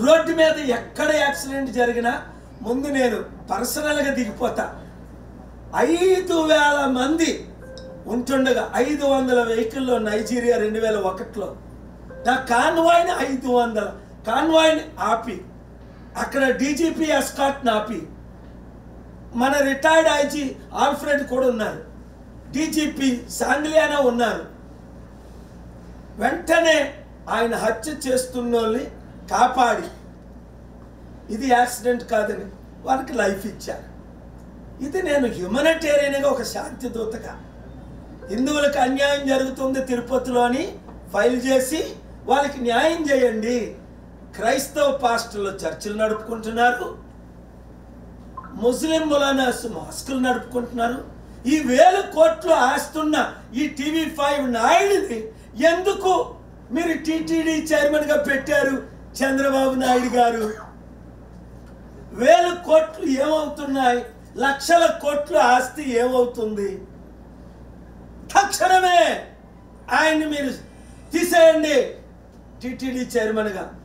Road మీద ఎక్కడ accident జరిగినా ముందు నేను పర్సనల్గా దిగిపోతా. 5,000 మంది ఉంటుండగా 500 వెహికల్లో నైజీరియా 2001లో నా కాన్వాయ్ని 500 కాన్వాయ్ని ఆపి అక్కడ డీజీపీ ఎస్కాట్ని ఆపి, మన రిటైర్డ్ ఐజీ ఆల్ఫ్రెడ్ కూడా ఉన్నారు, డీజీపీ సాంగ్లియానా ఉన్నారు. వెంటనే ఆయన హత్య చేస్తున్నోళ్ళని కాపాడి ఇది యాక్సిడెంట్ కాదని వారికి లైఫ్ ఇచ్చారు. ఇది నేను హ్యూమనిటేరియన్గా ఒక శాంతి దూతగా హిందువులకు అన్యాయం జరుగుతుంది తిరుపతిలో అని ఫైల్ చేసి వాళ్ళకి న్యాయం చేయండి. క్రైస్తవ పాస్టర్లు చర్చిలు నడుపుకుంటున్నారు, ముస్లిం ములానాస్ మాస్కులు నడుపుకుంటున్నారు. ఈ 1000 కోట్లు ఆస్తున్న ఈ TV5 నాయుడిని ఎందుకు మీరు టీటీడీ చైర్మన్గా పెట్టారు? చంద్రబాబు నాయుడు గారు 1000 కోట్లు ఏమవుతున్నాయి? లక్షల కోట్లు ఆస్తి ఏమవుతుంది? తక్షణమే ఆయన్ని మీరు తీసేయండి టీటీడీ చైర్మన్గా.